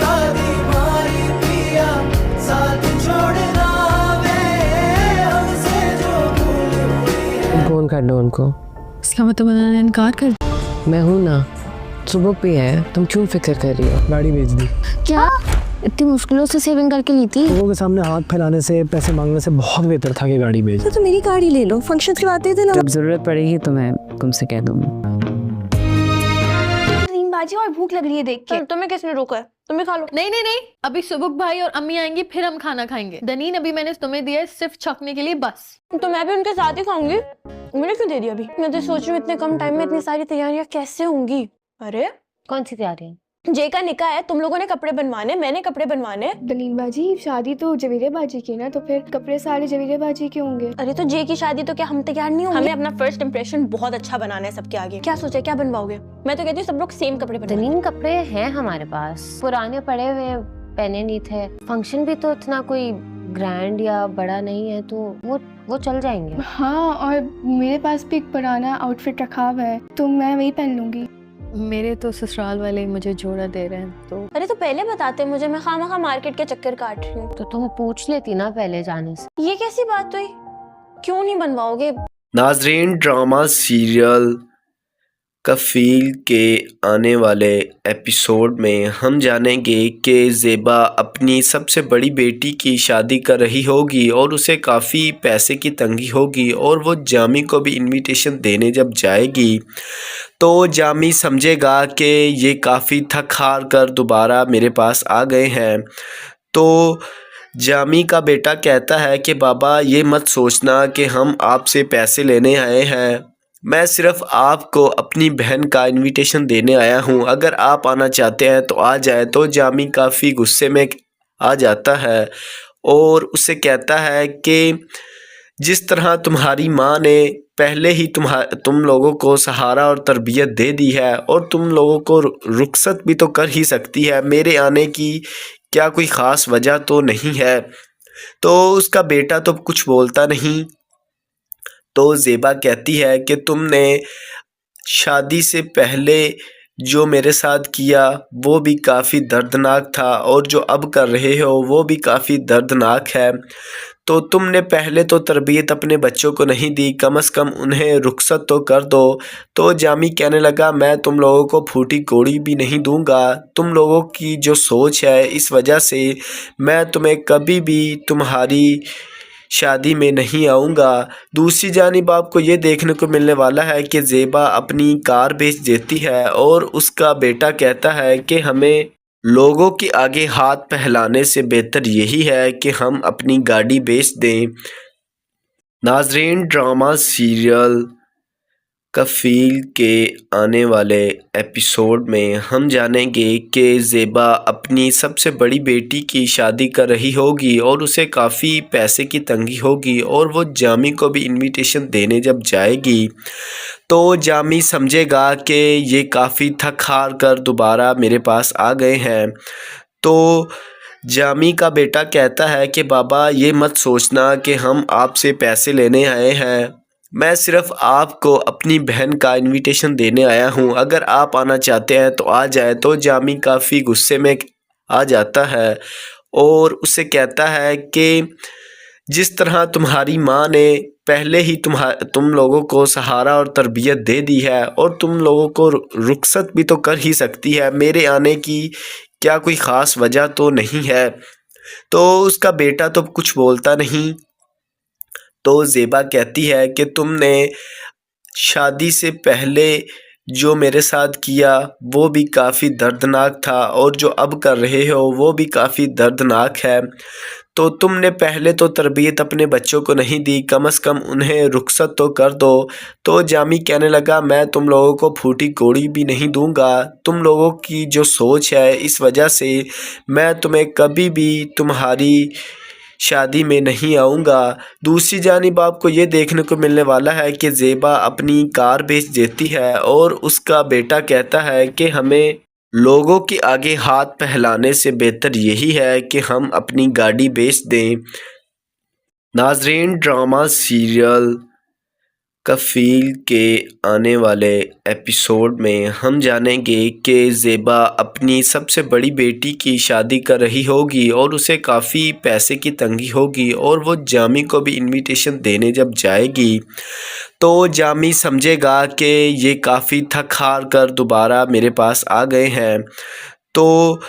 शादी मारी पिया साथ छोड़ना वे हमसे जो भूल हुई है। कौन कर लो उनको? इसका मतलब उन्होंने इनकार कर मैं हूँ ना, सुबह पे है, तुम क्यों फिक्र कर रही हो? गाड़ी बेच दी। क्या इतनी मुश्किलों से सेविंग करके ली थी? लोगों के सामने हाथ फैलाने से, पैसे मांगने से बहुत बेहतर था कि गाड़ी बेच। तो मेरी गाड़ी ले लो, फंक्शन करवाते थे ना। जब जरूरत पड़ेगी तो मैं तुमसे कह दूंगा। बाजी और भूख लग रही है देख के। तुम्हें किसने रोका है? तुम्हें खा लो। नहीं नहीं नहीं, अभी सुबुक भाई और अम्मी आएंगी फिर हम खाना खाएंगे। दनीन अभी मैंने तुम्हें दिया है सिर्फ छकने के लिए बस। तो मैं भी उनके साथ ही खाऊंगी। मुझे क्यों दे दिया अभी? मैं तो सोच रही हूँ इतने कम टाइम में इतनी सारी तैयारियां कैसे होंगी। अरे कौन सी तैयारी? जय का निकाह है, तुम लोगों ने कपड़े बनवाने, मैंने कपड़े बनवाने। दलील बाजी शादी तो जवीरे बाजी की ना, तो फिर कपड़े सारे जवीरे बाजी के होंगे। अरे तो जय की शादी तो क्या हम तैयार नहीं होंगे? हमें अपना फर्स्ट इंप्रेशन बहुत अच्छा बनाना है सबके आगे। क्या सोचा, क्या बनवाओगे? मैं तो कहती हूँ सब लोग सेम कपड़े बनवाएं। दनीन कपड़े हैं हमारे पास, पुराने पड़े हुए, पहने नहीं थे। फंक्शन भी तो इतना कोई ग्रैंड या बड़ा नहीं है, तो वो चल जाएंगे। हाँ, और मेरे पास भी एक पुराना आउटफिट रखा हुआ है, तो मैं वही पहन लूंगी। मेरे तो ससुराल वाले मुझे जोड़ा दे रहे हैं तो। अरे तो पहले बताते मुझे, मैं खामखा मार्केट के चक्कर काट रही हूँ। तो तुम पूछ लेती ना पहले जाने से। ये कैसी बात हुई? क्यों नहीं बनवाओगे? नाजरीन, ड्रामा सीरियल कफील के आने वाले एपिसोड में हम जानेंगे कि ज़ेबा अपनी सबसे बड़ी बेटी की शादी कर रही होगी और उसे काफ़ी पैसे की तंगी होगी, और वो जामी को भी इनविटेशन देने जब जाएगी तो जामी समझेगा कि ये काफ़ी थक हार कर दोबारा मेरे पास आ गए हैं। तो जामी का बेटा कहता है कि बाबा ये मत सोचना कि हम आपसे पैसे लेने आए हैं, मैं सिर्फ आपको अपनी बहन का इनविटेशन देने आया हूँ, अगर आप आना चाहते हैं तो आ जाए। तो जामी काफ़ी गुस्से में आ जाता है और उससे कहता है कि जिस तरह तुम्हारी माँ ने पहले ही तुम लोगों को सहारा और तरबियत दे दी है, और तुम लोगों को रुखसत भी तो कर ही सकती है, मेरे आने की क्या कोई ख़ास वजह तो नहीं है। तो उसका बेटा तो कुछ बोलता नहीं। तो ज़ेबा कहती है कि तुमने शादी से पहले जो मेरे साथ किया वो भी काफ़ी दर्दनाक था, और जो अब कर रहे हो वो भी काफ़ी दर्दनाक है। तो तुमने पहले तो तरबियत अपने बच्चों को नहीं दी, कम से कम उन्हें रुखसत तो कर दो। तो जामी कहने लगा, मैं तुम लोगों को फूटी कोड़ी भी नहीं दूंगा, तुम लोगों की जो सोच है इस वजह से मैं तुम्हें कभी भी तुम्हारी शादी में नहीं आऊँगा। दूसरी जानिब आपको ये देखने को मिलने वाला है कि ज़ेबा अपनी कार बेच देती है, और उसका बेटा कहता है कि हमें लोगों के आगे हाथ फैलाने से बेहतर यही है कि हम अपनी गाड़ी बेच दें। नाजरीन, ड्रामा सीरियल कफील के आने वाले एपिसोड में हम जानेंगे कि ज़ेबा अपनी सबसे बड़ी बेटी की शादी कर रही होगी और उसे काफ़ी पैसे की तंगी होगी, और वो जामी को भी इनविटेशन देने जब जाएगी तो जामी समझेगा कि ये काफ़ी थक हार कर दोबारा मेरे पास आ गए हैं। तो जामी का बेटा कहता है कि बाबा ये मत सोचना कि हम आपसे पैसे लेने आए हैं, मैं सिर्फ आपको अपनी बहन का इनविटेशन देने आया हूँ, अगर आप आना चाहते हैं तो आ जाए। तो जामी काफ़ी गुस्से में आ जाता है और उससे कहता है कि जिस तरह तुम्हारी माँ ने पहले ही तुम लोगों को सहारा और तरबियत दे दी है, और तुम लोगों को रुखसत भी तो कर ही सकती है, मेरे आने की क्या कोई ख़ास वजह तो नहीं है। तो उसका बेटा तो कुछ बोलता नहीं। तो ज़ेबा कहती है कि तुमने शादी से पहले जो मेरे साथ किया वो भी काफ़ी दर्दनाक था, और जो अब कर रहे हो वो भी काफ़ी दर्दनाक है। तो तुमने पहले तो तरबियत अपने बच्चों को नहीं दी, कम से कम उन्हें रुखसत तो कर दो। तो जामी कहने लगा, मैं तुम लोगों को फूटी कोड़ी भी नहीं दूंगा, तुम लोगों की जो सोच है इस वजह से मैं तुम्हें कभी भी तुम्हारी शादी में नहीं आऊँगा। दूसरी जानिब आपको ये देखने को मिलने वाला है कि ज़ेबा अपनी कार बेच देती है, और उसका बेटा कहता है कि हमें लोगों के आगे हाथ फैलाने से बेहतर यही है कि हम अपनी गाड़ी बेच दें। नाजरीन, ड्रामा सीरियल कफ़ील के आने वाले एपिसोड में हम जानेंगे कि ज़ेबा अपनी सबसे बड़ी बेटी की शादी कर रही होगी और उसे काफ़ी पैसे की तंगी होगी और वो जामी को भी इनविटेशन देने जब जाएगी तो जामी समझेगा कि ये काफ़ी थक हार कर दोबारा मेरे पास आ गए हैं। तो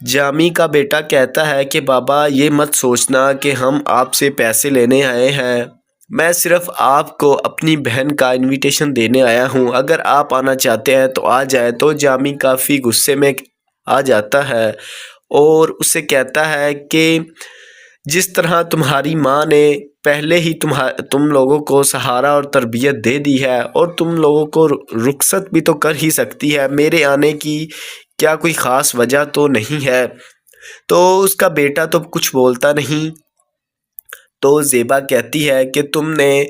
जामी का बेटा कहता है कि बाबा ये मत सोचना कि हम आपसे पैसे लेने आए हैं, मैं सिर्फ़ आपको अपनी बहन का इनविटेशन देने आया हूँ, अगर आप आना चाहते हैं तो आ जाए। तो जामी काफ़ी गुस्से में आ जाता है और उससे कहता है कि जिस तरह तुम्हारी माँ ने पहले ही तुम लोगों को सहारा और तरबियत दे दी है और तुम लोगों को रुखसत भी तो कर ही सकती है, मेरे आने की क्या कोई ख़ास वजह तो नहीं है। तो उसका बेटा तो कुछ बोलता नहीं। तो ज़ेबा कहती है कि तुमने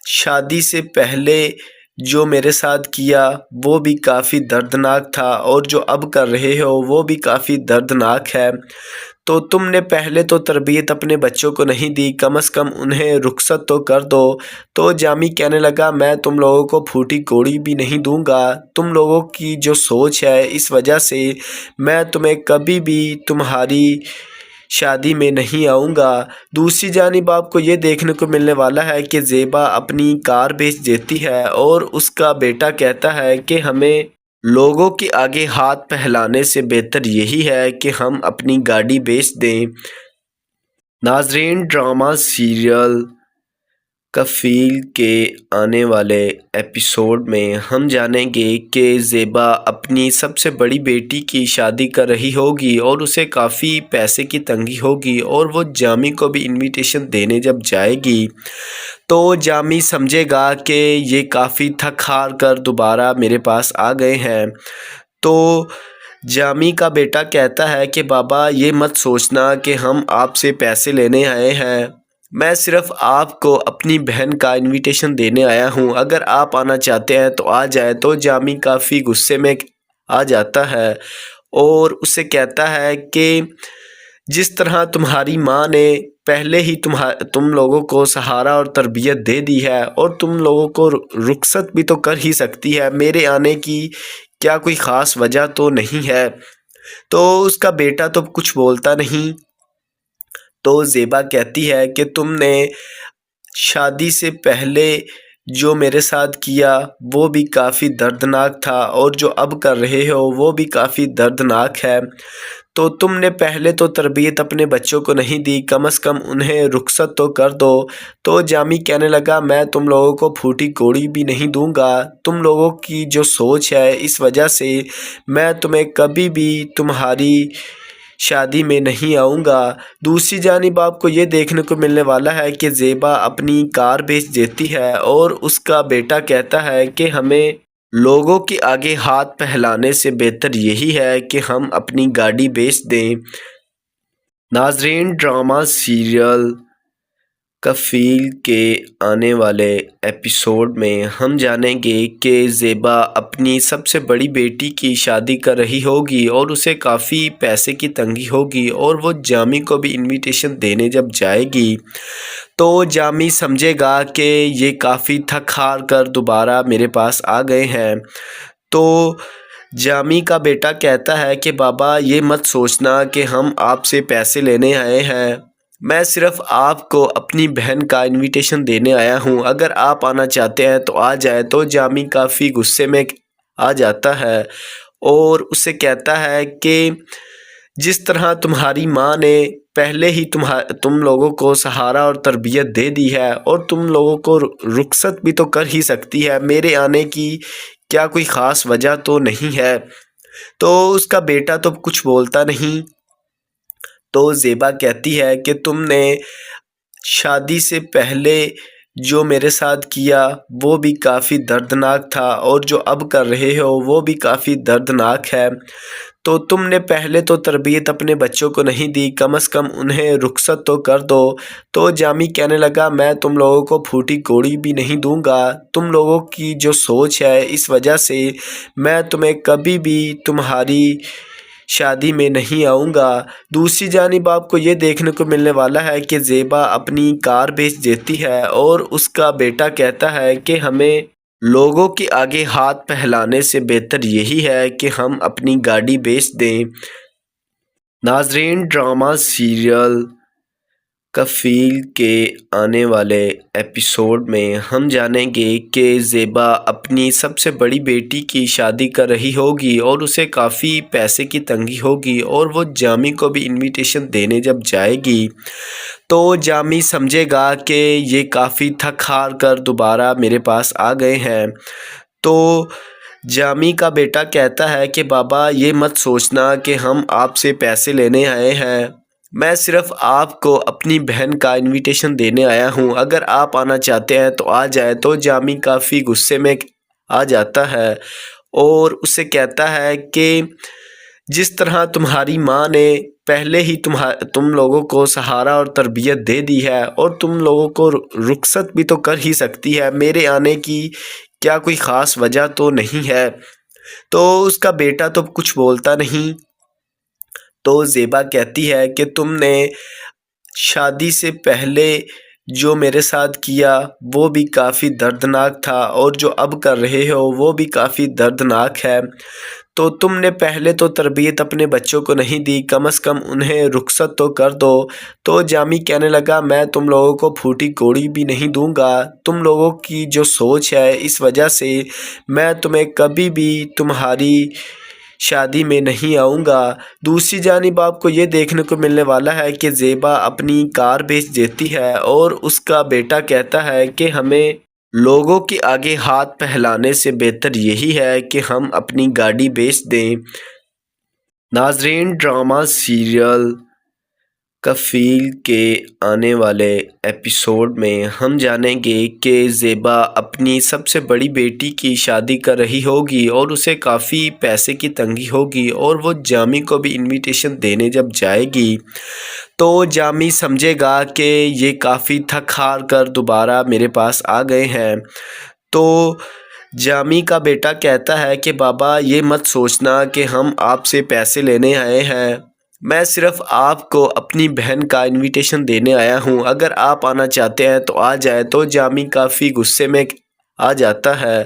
शादी से पहले जो मेरे साथ किया वो भी काफ़ी दर्दनाक था और जो अब कर रहे हो वो भी काफ़ी दर्दनाक है। तो तुमने पहले तो तरबियत अपने बच्चों को नहीं दी, कम से कम उन्हें रुखसत तो कर दो। तो जामी कहने लगा मैं तुम लोगों को फूटी कोड़ी भी नहीं दूंगा, तुम लोगों की जो सोच है इस वजह से मैं तुम्हें कभी भी तुम्हारी शादी में नहीं आऊँगा। दूसरी जानिब आपको ये देखने को मिलने वाला है कि ज़ेबा अपनी कार बेच देती है और उसका बेटा कहता है कि हमें लोगों के आगे हाथ फैलाने से बेहतर यही है कि हम अपनी गाड़ी बेच दें। नाज़रीन, ड्रामा सीरियल कफ़ील के आने वाले एपिसोड में हम जानेंगे कि ज़ेबा अपनी सबसे बड़ी बेटी की शादी कर रही होगी और उसे काफ़ी पैसे की तंगी होगी और वो जामी को भी इनविटेशन देने जब जाएगी तो जामी समझेगा कि ये काफ़ी थक हार कर दोबारा मेरे पास आ गए हैं। तो जामी का बेटा कहता है कि बाबा ये मत सोचना कि हम आपसे पैसे लेने आए हैं, मैं सिर्फ़ आपको अपनी बहन का इनविटेशन देने आया हूँ, अगर आप आना चाहते हैं तो आ जाए। तो जामी काफ़ी गुस्से में आ जाता है और उससे कहता है कि जिस तरह तुम्हारी माँ ने पहले ही तुम लोगों को सहारा और तरबियत दे दी है और तुम लोगों को रुखसत भी तो कर ही सकती है, मेरे आने की क्या कोई ख़ास वजह तो नहीं है। तो उसका बेटा तो कुछ बोलता नहीं। तो ज़ेबा कहती है कि तुमने शादी से पहले जो मेरे साथ किया वो भी काफ़ी दर्दनाक था और जो अब कर रहे हो वो भी काफ़ी दर्दनाक है। तो तुमने पहले तो तरबियत अपने बच्चों को नहीं दी, कम से कम उन्हें रुखसत तो कर दो। तो जामी कहने लगा मैं तुम लोगों को फूटी कोड़ी भी नहीं दूंगा, तुम लोगों की जो सोच है इस वजह से मैं तुम्हें कभी भी तुम्हारी शादी में नहीं आऊँगा। दूसरी जानिब आपको ये देखने को मिलने वाला है कि ज़ेबा अपनी कार बेच देती है और उसका बेटा कहता है कि हमें लोगों के आगे हाथ फैलाने से बेहतर यही है कि हम अपनी गाड़ी बेच दें। नाज़रीन, ड्रामा सीरियल कफ़ील के आने वाले एपिसोड में हम जानेंगे कि ज़ेबा अपनी सबसे बड़ी बेटी की शादी कर रही होगी और उसे काफ़ी पैसे की तंगी होगी और वो जामी को भी इनविटेशन देने जब जाएगी तो जामी समझेगा कि ये काफ़ी थक हार कर दोबारा मेरे पास आ गए हैं। तो जामी का बेटा कहता है कि बाबा ये मत सोचना कि हम आपसे पैसे लेने आए हैं, मैं सिर्फ़ आपको अपनी बहन का इनविटेशन देने आया हूँ, अगर आप आना चाहते हैं तो आ जाए। तो जामी काफ़ी गुस्से में आ जाता है और उससे कहता है कि जिस तरह तुम्हारी माँ ने पहले ही तुम लोगों को सहारा और तरबियत दे दी है और तुम लोगों को रुखसत भी तो कर ही सकती है, मेरे आने की क्या कोई ख़ास वजह तो नहीं है। तो उसका बेटा तो कुछ बोलता नहीं। तो ज़ेबा कहती है कि तुमने शादी से पहले जो मेरे साथ किया वो भी काफ़ी दर्दनाक था और जो अब कर रहे हो वो भी काफ़ी दर्दनाक है। तो तुमने पहले तो तरबियत अपने बच्चों को नहीं दी, कम से कम उन्हें रुखसत तो कर दो। तो जामी कहने लगा मैं तुम लोगों को फूटी कोड़ी भी नहीं दूंगा, तुम लोगों की जो सोच है इस वजह से मैं तुम्हें कभी भी तुम्हारी شادی میں نہیں آؤں گا۔ دوسری جانب آپ کو یہ دیکھنے کو ملنے والا ہے کہ زیبا اپنی کار بیچ دیتی ہے اور اس کا بیٹا کہتا ہے کہ ہمیں لوگوں کے آگے ہاتھ پھیلانے سے بہتر یہی ہے کہ ہم اپنی گاڑی بیچ دیں۔ ناظرین، ڈرامہ سیریل کفیل کے آنے والے ایپیسوڈ میں ہم جانیں گے کہ زیبا اپنی سب سے بڑی بیٹی کی شادی کر رہی ہوگی اور اسے کافی پیسے کی تنگی ہوگی، اور وہ جامی کو بھی انویٹیشن دینے جب جائے گی تو جامی سمجھے گا کہ یہ کافی تھک ہار کر دوبارہ میرے پاس آ گئے ہیں۔ تو جامی کا بیٹا کہتا ہے کہ بابا یہ مت سوچنا کہ ہم آپ سے پیسے لینے آئے ہیں، میں صرف آپ کو اپنی بہن کا انویٹیشن دینے آیا ہوں، اگر آپ آنا چاہتے ہیں تو آ جائے۔ تو جامی کافی غصے میں آ جاتا ہے اور اسے کہتا ہے کہ جس طرح تمہاری ماں نے پہلے ہی تم لوگوں کو سہارا اور تربیت دے دی ہے، اور تم لوگوں کو رخصت بھی تو کر ہی سکتی ہے، میرے آنے کی کیا کوئی خاص وجہ تو نہیں ہے۔ تو اس کا بیٹا تو کچھ بولتا نہیں۔ تو زیبا کہتی ہے کہ تم نے شادی سے پہلے جو میرے ساتھ کیا وہ بھی کافی دردناک تھا، اور جو اب کر رہے ہو وہ بھی کافی دردناک ہے۔ تو تم نے پہلے تو تربیت اپنے بچوں کو نہیں دی، کم از کم انہیں رخصت تو کر دو۔ تو جامی کہنے لگا میں تم لوگوں کو پھوٹی کوڑی بھی نہیں دوں گا، تم لوگوں کی جو سوچ ہے اس وجہ سے میں تمہیں کبھی بھی تمہاری شادی میں نہیں آؤں گا۔ دوسری جانب آپ کو یہ دیکھنے کو ملنے والا ہے کہ زیبا اپنی کار بیچ دیتی ہے اور اس کا بیٹا کہتا ہے کہ ہمیں لوگوں کے آگے ہاتھ پھیلانے سے بہتر یہی ہے کہ ہم اپنی گاڑی بیچ دیں۔ ناظرین، ڈرامہ سیریل کفیل کے آنے والے ایپیسوڈ میں ہم جانیں گے کہ زیبا اپنی سب سے بڑی بیٹی کی شادی کر رہی ہوگی اور اسے کافی پیسے کی تنگی ہوگی، اور وہ جامی کو بھی انویٹیشن دینے جب جائے گی تو جامی سمجھے گا کہ یہ کافی تھک ہار کر دوبارہ میرے پاس آ گئے ہیں۔ تو جامی کا بیٹا کہتا ہے کہ بابا یہ مت سوچنا کہ ہم آپ سے پیسے لینے آئے ہیں، میں صرف آپ کو اپنی بہن کا انویٹیشن دینے آیا ہوں، اگر آپ آنا چاہتے ہیں تو آ جائے۔ تو جامی کافی غصے میں آ جاتا ہے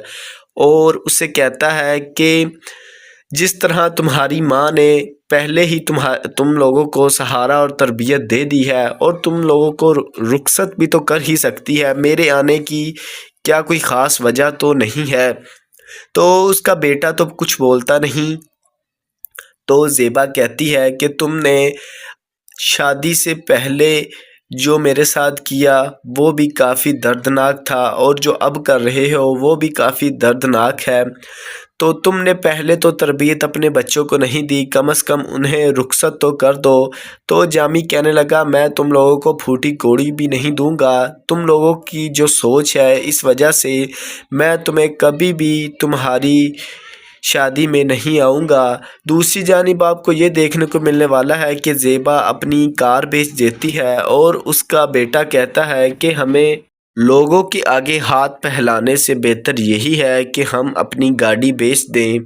اور اسے کہتا ہے کہ جس طرح تمہاری ماں نے پہلے ہی تم لوگوں کو سہارا اور تربیت دے دی ہے، اور تم لوگوں کو رخصت بھی تو کر ہی سکتی ہے، میرے آنے کی کیا کوئی خاص وجہ تو نہیں ہے۔ تو اس کا بیٹا تو کچھ بولتا نہیں۔ تو زیبا کہتی ہے کہ تم نے شادی سے پہلے جو میرے ساتھ کیا وہ بھی کافی دردناک تھا، اور جو اب کر رہے ہو وہ بھی کافی دردناک ہے۔ تو تم نے پہلے تو تربیت اپنے بچوں کو نہیں دی، کم از کم انہیں رخصت تو کر دو۔ تو جامی کہنے لگا میں تم لوگوں کو پھوٹی کوڑی بھی نہیں دوں گا، تم لوگوں کی جو سوچ ہے اس وجہ سے میں تمہیں کبھی بھی تمہاری شادی میں نہیں آؤں گا۔ دوسری جانب آپ کو یہ دیکھنے کو ملنے والا ہے کہ زیبا اپنی کار بیچ دیتی ہے اور اس کا بیٹا کہتا ہے کہ ہمیں لوگوں کے آگے ہاتھ پھیلانے سے بہتر یہی ہے کہ ہم اپنی گاڑی بیچ دیں۔